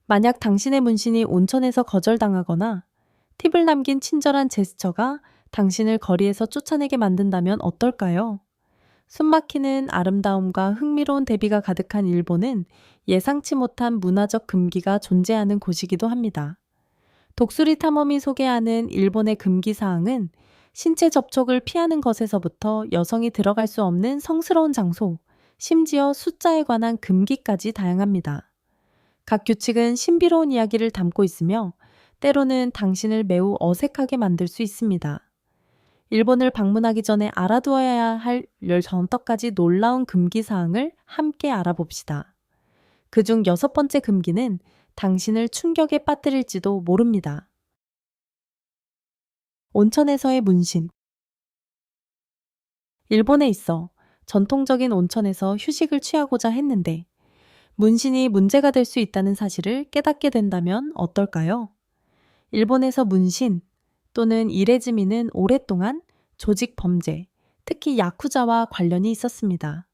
만약 당신의 문신이 온천에서 거절당하거나 팁을 남긴 친절한 제스처가 당신을 거리에서 쫓아내게 만든다면 어떨까요? 숨막히는 아름다움과 흥미로운 대비가 가득한 일본은 예상치 못한 문화적 금기가 존재하는 곳이기도 합니다. 독수리 탐험이 소개하는 일본의 금기 사항은 신체 접촉을 피하는 것에서부터 여성이 들어갈 수 없는 성스러운 장소, 심지어 숫자에 관한 금기까지 다양합니다. 각 규칙은 신비로운 이야기를 담고 있으며 때로는 당신을 매우 어색하게 만들 수 있습니다. 일본을 방문하기 전에 알아두어야 할 15가지 놀라운 금기 사항을 함께 알아봅시다. 그중 6번째 금기는 당신을 충격에 빠뜨릴지도 모릅니다. 온천에서의 문신. 일본에 있어 전통적인 온천에서 휴식을 취하고자 했는데 문신이 문제가 될 수 있다는 사실을 깨닫게 된다면 어떨까요? 일본에서 문신 또는 이레즈미는 오랫동안 조직 범죄, 특히 야쿠자와 관련이 있었습니다.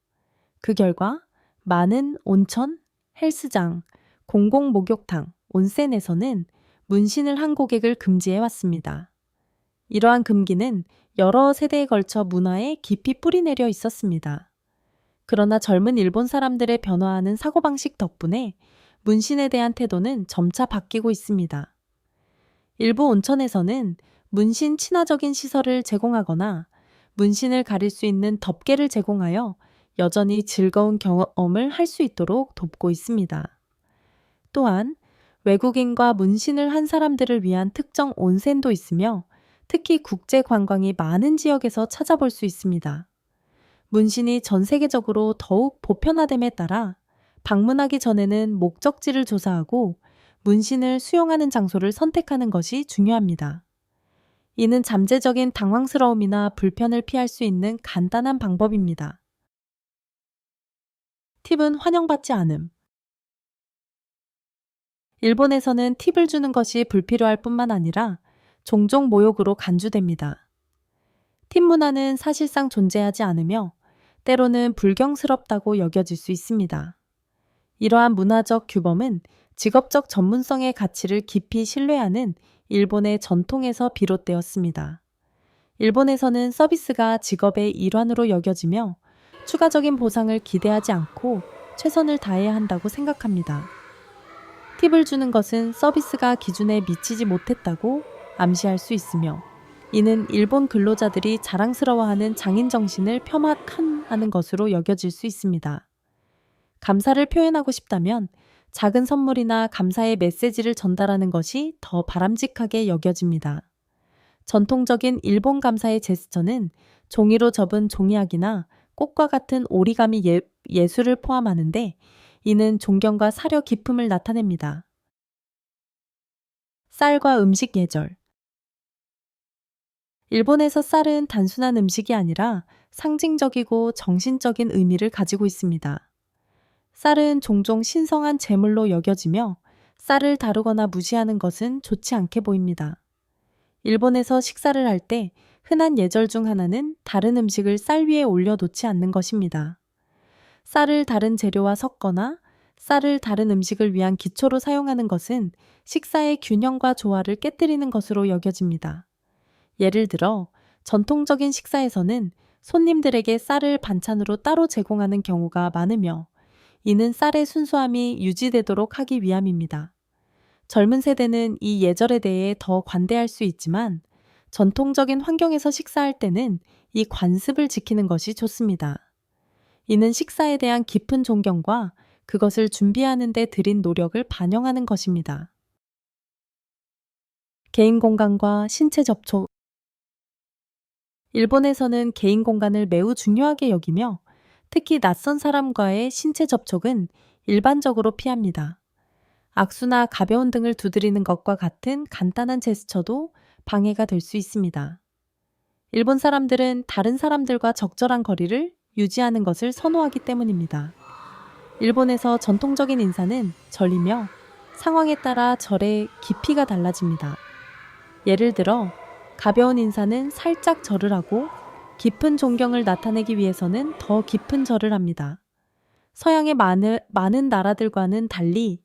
그 결과 많은 온천, 헬스장, 공공 목욕탕, 온센에서는 문신을 한 고객을 금지해 왔습니다. 이러한 금기는 여러 세대에 걸쳐 문화에 깊이 뿌리내려 있었습니다. 그러나 젊은 일본 사람들의 변화하는 사고방식 덕분에 문신에 대한 태도는 점차 바뀌고 있습니다. 일부 온천에서는 문신 친화적인 시설을 제공하거나 문신을 가릴 수 있는 덮개를 제공하여 여전히 즐거운 경험을 할 수 있도록 돕고 있습니다. 또한 외국인과 문신을 한 사람들을 위한 특정 온센도 있으며 특히 국제 관광이 많은 지역에서 찾아볼 수 있습니다. 문신이 전 세계적으로 더욱 보편화됨에 따라 방문하기 전에는 목적지를 조사하고 문신을 수용하는 장소를 선택하는 것이 중요합니다. 이는 잠재적인 당황스러움이나 불편을 피할 수 있는 간단한 방법입니다. 팁은 환영받지 않음. 일본에서는 팁을 주는 것이 불필요할 뿐만 아니라 종종 모욕으로 간주됩니다. 팁 문화는 사실상 존재하지 않으며 때로는 불경스럽다고 여겨질 수 있습니다. 이러한 문화적 규범은 직업적 전문성의 가치를 깊이 신뢰하는 일본의 전통에서 비롯되었습니다. 일본에서는 서비스가 직업의 일환으로 여겨지며 추가적인 보상을 기대하지 않고 최선을 다해야 한다고 생각합니다. 팁을 주는 것은 서비스가 기준에 미치지 못했다고 암시할 수 있으며 이는 일본 근로자들이 자랑스러워하는 장인 정신을 폄하하는 것으로 여겨질 수 있습니다. 감사를 표현하고 싶다면 작은 선물이나 감사의 메시지를 전달하는 것이 더 바람직하게 여겨집니다. 전통적인 일본 감사의 제스처는 종이로 접은 종이학이나 꽃과 같은 오리가미 예술을 포함하는데 이는 존경과 사려 깊음을 나타냅니다. 쌀과 음식 예절. 일본에서 쌀은 단순한 음식이 아니라 상징적이고 정신적인 의미를 가지고 있습니다. 쌀은 종종 신성한 제물로 여겨지며 쌀을 다루거나 무시하는 것은 좋지 않게 보입니다. 일본에서 식사를 할 때 흔한 예절 중 하나는 다른 음식을 쌀 위에 올려놓지 않는 것입니다. 쌀을 다른 재료와 섞거나 쌀을 다른 음식을 위한 기초로 사용하는 것은 식사의 균형과 조화를 깨뜨리는 것으로 여겨집니다. 예를 들어 전통적인 식사에서는 손님들에게 쌀을 반찬으로 따로 제공하는 경우가 많으며 이는 쌀의 순수함이 유지되도록 하기 위함입니다. 젊은 세대는 이 예절에 대해 더 관대할 수 있지만 전통적인 환경에서 식사할 때는 이 관습을 지키는 것이 좋습니다. 이는 식사에 대한 깊은 존경과 그것을 준비하는 데 들인 노력을 반영하는 것입니다. 개인 공간과 신체 접촉. 일본에서는 개인 공간을 매우 중요하게 여기며 특히 낯선 사람과의 신체 접촉은 일반적으로 피합니다. 악수나 가벼운 등을 두드리는 것과 같은 간단한 제스처도 방해가 될 수 있습니다. 일본 사람들은 다른 사람들과 적절한 거리를 유지하는 것을 선호하기 때문입니다. 일본에서 전통적인 인사는 절이며 상황에 따라 절의 깊이가 달라집니다. 예를 들어 가벼운 인사는 살짝 절을 하고 깊은 존경을 나타내기 위해서는 더 깊은 절을 합니다. 서양의 많은 나라들과는 달리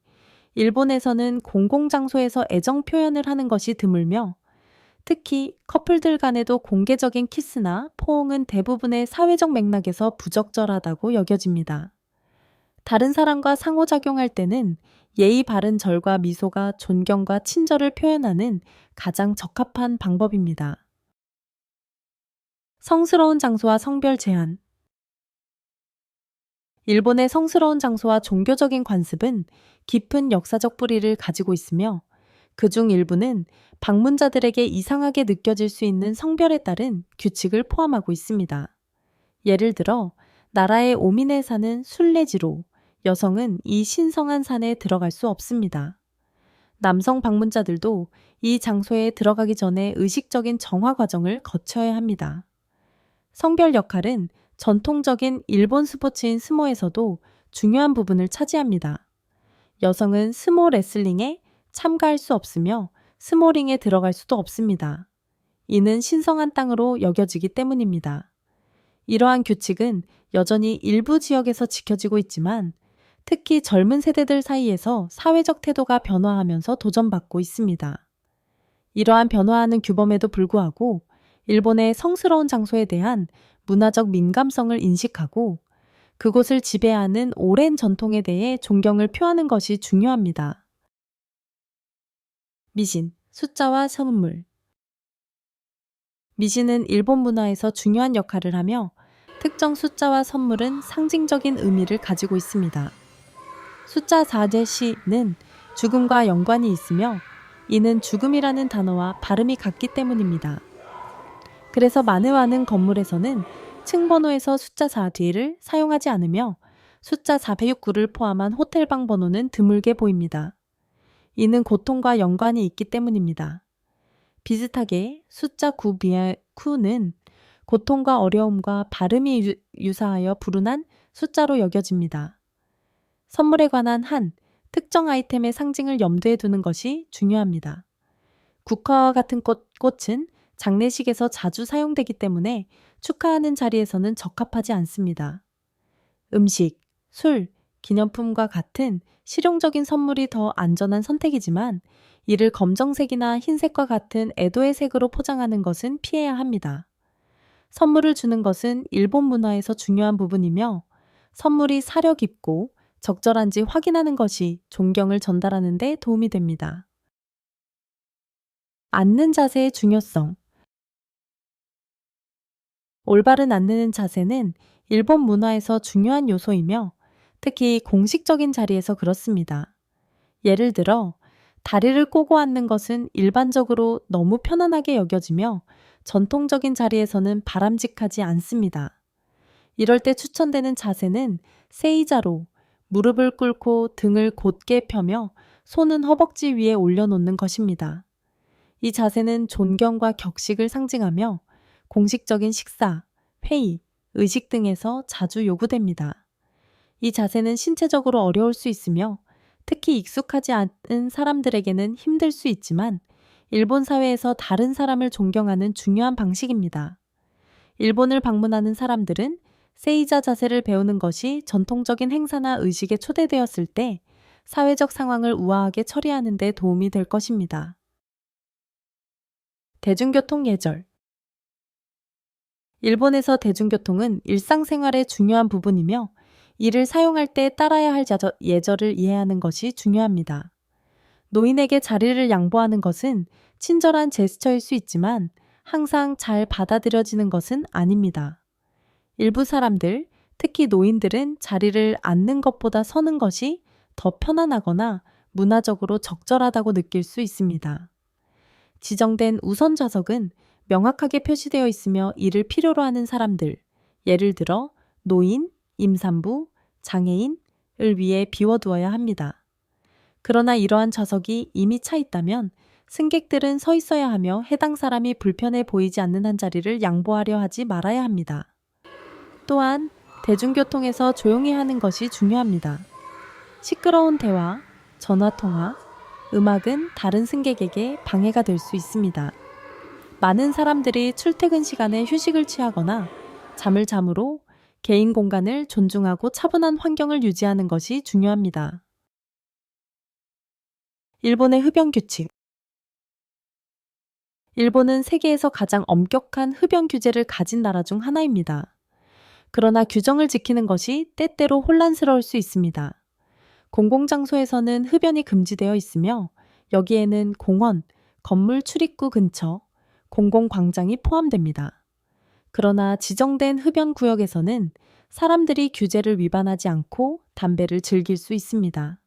일본에서는 공공장소에서 애정 표현을 하는 것이 드물며 특히 커플들 간에도 공개적인 키스나 포옹은 대부분의 사회적 맥락에서 부적절하다고 여겨집니다. 다른 사람과 상호작용할 때는 예의 바른 절과 미소가 존경과 친절을 표현하는 가장 적합한 방법입니다. 성스러운 장소와 성별 제한. 일본의 성스러운 장소와 종교적인 관습은 깊은 역사적 뿌리를 가지고 있으며 그중 일부는 방문자들에게 이상하게 느껴질 수 있는 성별에 따른 규칙을 포함하고 있습니다. 예를 들어 나라의 오민에 사는 순례지로 여성은 이 신성한 산에 들어갈 수 없습니다. 남성 방문자들도 이 장소에 들어가기 전에 의식적인 정화 과정을 거쳐야 합니다. 성별 역할은 전통적인 일본 스포츠인 스모에서도 중요한 부분을 차지합니다. 여성은 스모 레슬링에 참가할 수 없으며 스모링에 들어갈 수도 없습니다. 이는 신성한 땅으로 여겨지기 때문입니다. 이러한 규칙은 여전히 일부 지역에서 지켜지고 있지만 특히 젊은 세대들 사이에서 사회적 태도가 변화하면서 도전받고 있습니다. 이러한 변화하는 규범에도 불구하고 일본의 성스러운 장소에 대한 문화적 민감성을 인식하고 그곳을 지배하는 오랜 전통에 대해 존경을 표하는 것이 중요합니다. 미신, 숫자와 선물. 미신은 일본 문화에서 중요한 역할을 하며 특정 숫자와 선물은 상징적인 의미를 가지고 있습니다. 숫자 4-는 죽음과 연관이 있으며 이는 죽음이라는 단어와 발음이 같기 때문입니다. 그래서 많은 건물에서는 층번호에서 숫자 4 뒤를 사용하지 않으며 숫자 469를 포함한 호텔방 번호는 드물게 보입니다. 이는 고통과 연관이 있기 때문입니다. 비슷하게 숫자 9는 고통과 어려움과 발음이 유사하여 불운한 숫자로 여겨집니다. 선물에 관한 한 특정 아이템의 상징을 염두에 두는 것이 중요합니다. 국화와 같은 꽃은 장례식에서 자주 사용되기 때문에 축하하는 자리에서는 적합하지 않습니다. 음식, 술, 기념품과 같은 실용적인 선물이 더 안전한 선택이지만 이를 검정색이나 흰색과 같은 애도의 색으로 포장하는 것은 피해야 합니다. 선물을 주는 것은 일본 문화에서 중요한 부분이며 선물이 사려 깊고 적절한지 확인하는 것이 존경을 전달하는 데 도움이 됩니다. 앉는 자세의 중요성. 올바른 앉는 자세는 일본 문화에서 중요한 요소이며 특히 공식적인 자리에서 그렇습니다. 예를 들어 다리를 꼬고 앉는 것은 일반적으로 너무 편안하게 여겨지며 전통적인 자리에서는 바람직하지 않습니다. 이럴 때 추천되는 자세는 세이자로 무릎을 꿇고 등을 곧게 펴며 손은 허벅지 위에 올려놓는 것입니다. 이 자세는 존경과 격식을 상징하며 공식적인 식사, 회의, 의식 등에서 자주 요구됩니다. 이 자세는 신체적으로 어려울 수 있으며 특히 익숙하지 않은 사람들에게는 힘들 수 있지만 일본 사회에서 다른 사람을 존경하는 중요한 방식입니다. 일본을 방문하는 사람들은 세이자 자세를 배우는 것이 전통적인 행사나 의식에 초대되었을 때 사회적 상황을 우아하게 처리하는 데 도움이 될 것입니다. 대중교통 예절. 일본에서 대중교통은 일상생활의 중요한 부분이며 이를 사용할 때 따라야 할 예절을 이해하는 것이 중요합니다. 노인에게 자리를 양보하는 것은 친절한 제스처일 수 있지만 항상 잘 받아들여지는 것은 아닙니다. 일부 사람들, 특히 노인들은 자리를 앉는 것보다 서는 것이 더 편안하거나 문화적으로 적절하다고 느낄 수 있습니다. 지정된 우선 좌석은 명확하게 표시되어 있으며 이를 필요로 하는 사람들, 예를 들어 노인, 임산부, 장애인을 위해 비워두어야 합니다. 그러나 이러한 좌석이 이미 차 있다면 승객들은 서 있어야 하며 해당 사람이 불편해 보이지 않는 한 자리를 양보하려 하지 말아야 합니다. 또한 대중교통에서 조용히 하는 것이 중요합니다. 시끄러운 대화, 전화통화, 음악은 다른 승객에게 방해가 될 수 있습니다. 많은 사람들이 출퇴근 시간에 휴식을 취하거나 잠을 잠으로 개인 공간을 존중하고 차분한 환경을 유지하는 것이 중요합니다. 일본의 흡연 규칙. 일본은 세계에서 가장 엄격한 흡연 규제를 가진 나라 중 하나입니다. 그러나 규정을 지키는 것이 때때로 혼란스러울 수 있습니다. 공공장소에서는 흡연이 금지되어 있으며 여기에는 공원, 건물 출입구 근처, 공공광장이 포함됩니다. 그러나 지정된 흡연 구역에서는 사람들이 규제를 위반하지 않고 담배를 즐길 수 있습니다.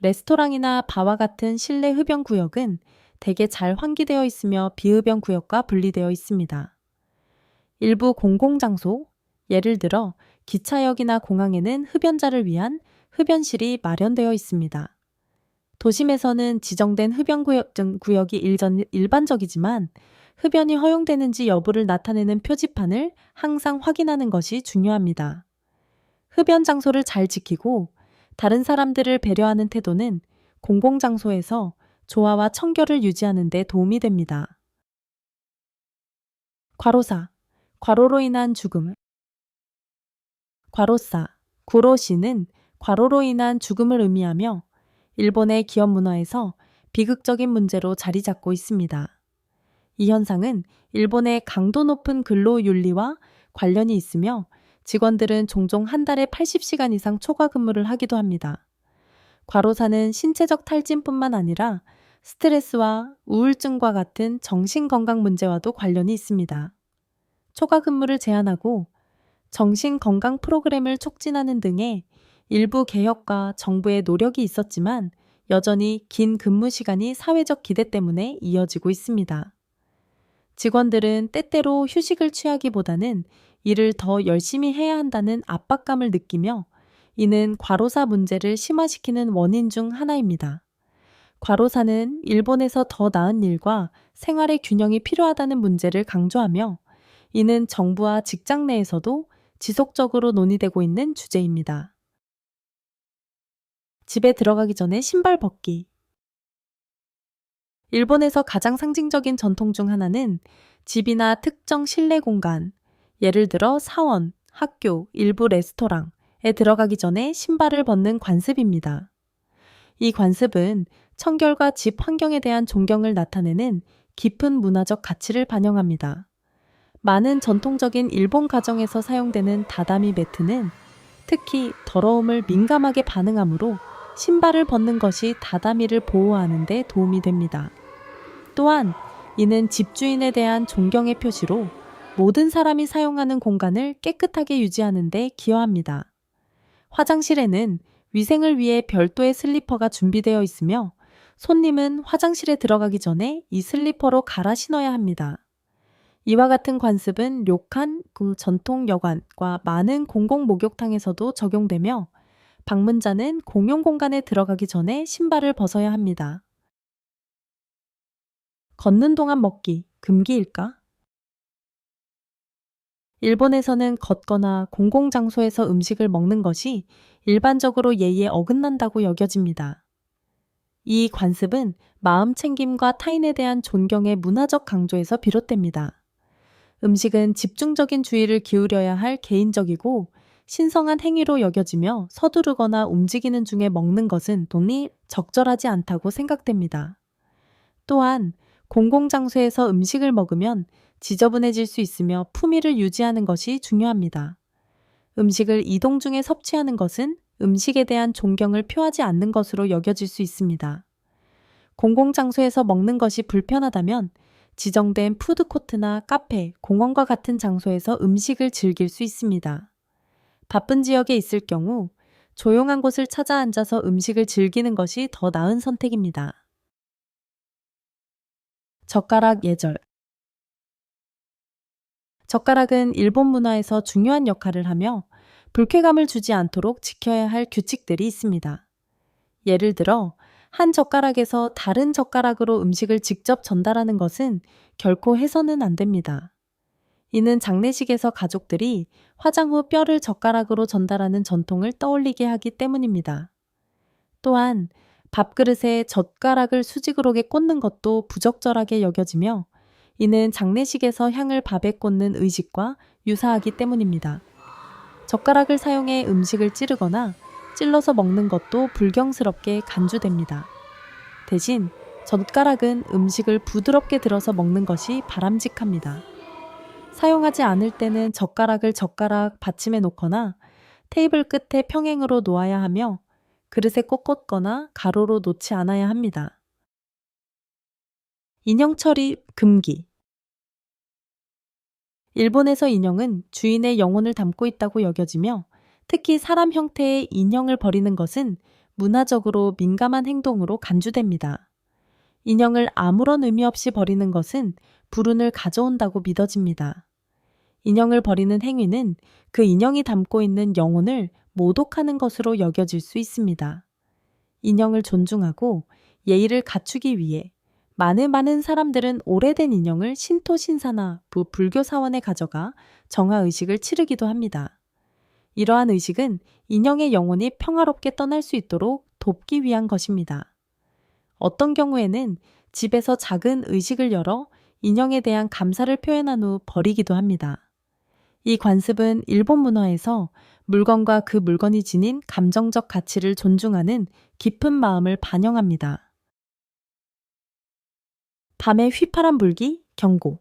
레스토랑이나 바와 같은 실내 흡연 구역은 대개 잘 환기되어 있으며 비흡연 구역과 분리되어 있습니다. 일부 공공장소, 예를 들어 기차역이나 공항에는 흡연자를 위한 흡연실이 마련되어 있습니다. 도심에서는 지정된 흡연 구역이 일반적이지만 흡연이 허용되는지 여부를 나타내는 표지판을 항상 확인하는 것이 중요합니다. 흡연 장소를 잘 지키고 다른 사람들을 배려하는 태도는 공공장소에서 조화와 청결을 유지하는 데 도움이 됩니다. 과로사, 과로로 인한 죽음. 과로사, 구로시는 과로로 인한 죽음을 의미하며 일본의 기업 문화에서 비극적인 문제로 자리 잡고 있습니다. 이 현상은 일본의 강도 높은 근로 윤리와 관련이 있으며 직원들은 종종 한 달에 80시간 이상 초과 근무를 하기도 합니다. 과로사는 신체적 탈진뿐만 아니라 스트레스와 우울증과 같은 정신건강 문제와도 관련이 있습니다. 초과 근무를 제한하고 정신건강 프로그램을 촉진하는 등의 일부 개혁과 정부의 노력이 있었지만 여전히 긴 근무 시간이 사회적 기대 때문에 이어지고 있습니다. 직원들은 때때로 휴식을 취하기보다는 일을 더 열심히 해야 한다는 압박감을 느끼며 이는 과로사 문제를 심화시키는 원인 중 하나입니다. 과로사는 일본에서 더 나은 일과 생활의 균형이 필요하다는 문제를 강조하며 이는 정부와 직장 내에서도 지속적으로 논의되고 있는 주제입니다. 집에 들어가기 전에 신발 벗기. 일본에서 가장 상징적인 전통 중 하나는 집이나 특정 실내 공간, 예를 들어 사원, 학교, 일부 레스토랑에 들어가기 전에 신발을 벗는 관습입니다. 이 관습은 청결과 집 환경에 대한 존경을 나타내는 깊은 문화적 가치를 반영합니다. 많은 전통적인 일본 가정에서 사용되는 다다미 매트는 특히 더러움을 민감하게 반응하므로 신발을 벗는 것이 다다미를 보호하는 데 도움이 됩니다. 또한 이는 집주인에 대한 존경의 표시로 모든 사람이 사용하는 공간을 깨끗하게 유지하는 데 기여합니다. 화장실에는 위생을 위해 별도의 슬리퍼가 준비되어 있으며 손님은 화장실에 들어가기 전에 이 슬리퍼로 갈아 신어야 합니다. 이와 같은 관습은 료칸, 전통 여관과 많은 공공 목욕탕에서도 적용되며 방문자는 공용 공간에 들어가기 전에 신발을 벗어야 합니다. 걷는 동안 먹기, 금기일까? 일본에서는 걷거나 공공장소에서 음식을 먹는 것이 일반적으로 예의에 어긋난다고 여겨집니다. 이 관습은 마음 챙김과 타인에 대한 존경의 문화적 강조에서 비롯됩니다. 음식은 집중적인 주의를 기울여야 할 개인적이고 신성한 행위로 여겨지며 서두르거나 움직이는 중에 먹는 것은 돈이 적절하지 않다고 생각됩니다. 또한 공공장소에서 음식을 먹으면 지저분해질 수 있으며 품위를 유지하는 것이 중요합니다. 음식을 이동 중에 섭취하는 것은 음식에 대한 존경을 표하지 않는 것으로 여겨질 수 있습니다. 공공장소에서 먹는 것이 불편하다면 지정된 푸드코트나 카페, 공원과 같은 장소에서 음식을 즐길 수 있습니다. 바쁜 지역에 있을 경우 조용한 곳을 찾아 앉아서 음식을 즐기는 것이 더 나은 선택입니다. 젓가락 예절. 젓가락은 일본 문화에서 중요한 역할을 하며 불쾌감을 주지 않도록 지켜야 할 규칙들이 있습니다. 예를 들어 한 젓가락에서 다른 젓가락으로 음식을 직접 전달하는 것은 결코 해서는 안 됩니다. 이는 장례식에서 가족들이 화장 후 뼈를 젓가락으로 전달하는 전통을 떠올리게 하기 때문입니다. 또한 밥그릇에 젓가락을 수직으로 꽂는 것도 부적절하게 여겨지며 이는 장례식에서 향을 밥에 꽂는 의식과 유사하기 때문입니다. 젓가락을 사용해 음식을 찌르거나 찔러서 먹는 것도 불경스럽게 간주됩니다. 대신 젓가락은 음식을 부드럽게 들어서 먹는 것이 바람직합니다. 사용하지 않을 때는 젓가락 받침에 놓거나 테이블 끝에 평행으로 놓아야 하며 그릇에 꽂거나 가로로 놓지 않아야 합니다. 인형 처리 금기. 일본에서 인형은 주인의 영혼을 담고 있다고 여겨지며 특히 사람 형태의 인형을 버리는 것은 문화적으로 민감한 행동으로 간주됩니다. 인형을 아무런 의미 없이 버리는 것은 불운을 가져온다고 믿어집니다. 인형을 버리는 행위는 그 인형이 담고 있는 영혼을 모독하는 것으로 여겨질 수 있습니다. 인형을 존중하고 예의를 갖추기 위해 많은 사람들은 오래된 인형을 신토 신사나 불교 사원에 가져가 정화의식을 치르기도 합니다. 이러한 의식은 인형의 영혼이 평화롭게 떠날 수 있도록 돕기 위한 것입니다. 어떤 경우에는 집에서 작은 의식을 열어 인형에 대한 감사를 표현한 후 버리기도 합니다. 이 관습은 일본 문화에서 물건과 그 물건이 지닌 감정적 가치를 존중하는 깊은 마음을 반영합니다. 밤에 휘파람 불기 경고.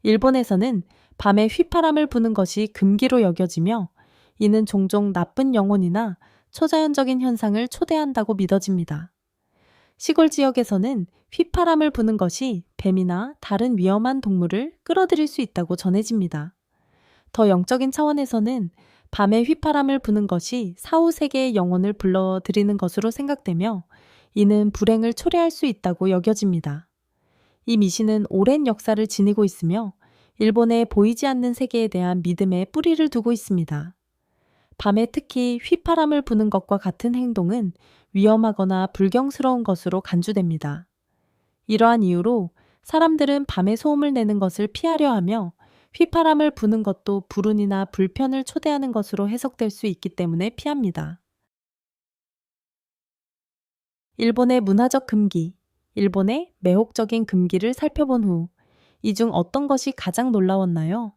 일본에서는 밤에 휘파람을 부는 것이 금기로 여겨지며 이는 종종 나쁜 영혼이나 초자연적인 현상을 초대한다고 믿어집니다. 시골 지역에서는 휘파람을 부는 것이 뱀이나 다른 위험한 동물을 끌어들일 수 있다고 전해집니다. 더 영적인 차원에서는 밤에 휘파람을 부는 것이 사후세계의 영혼을 불러들이는 것으로 생각되며 이는 불행을 초래할 수 있다고 여겨집니다. 이 미신은 오랜 역사를 지니고 있으며 일본의 보이지 않는 세계에 대한 믿음에 뿌리를 두고 있습니다. 밤에 특히 휘파람을 부는 것과 같은 행동은 위험하거나 불경스러운 것으로 간주됩니다. 이러한 이유로 사람들은 밤에 소음을 내는 것을 피하려 하며 휘파람을 부는 것도 불운이나 불편을 초대하는 것으로 해석될 수 있기 때문에 피합니다. 일본의 문화적 금기, 일본의 매혹적인 금기를 살펴본 후 이 중 어떤 것이 가장 놀라웠나요?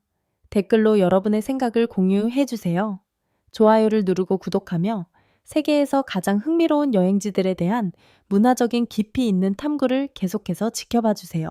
댓글로 여러분의 생각을 공유해 주세요. 좋아요를 누르고 구독하며 세계에서 가장 흥미로운 여행지들에 대한 문화적인 깊이 있는 탐구를 계속해서 지켜봐 주세요.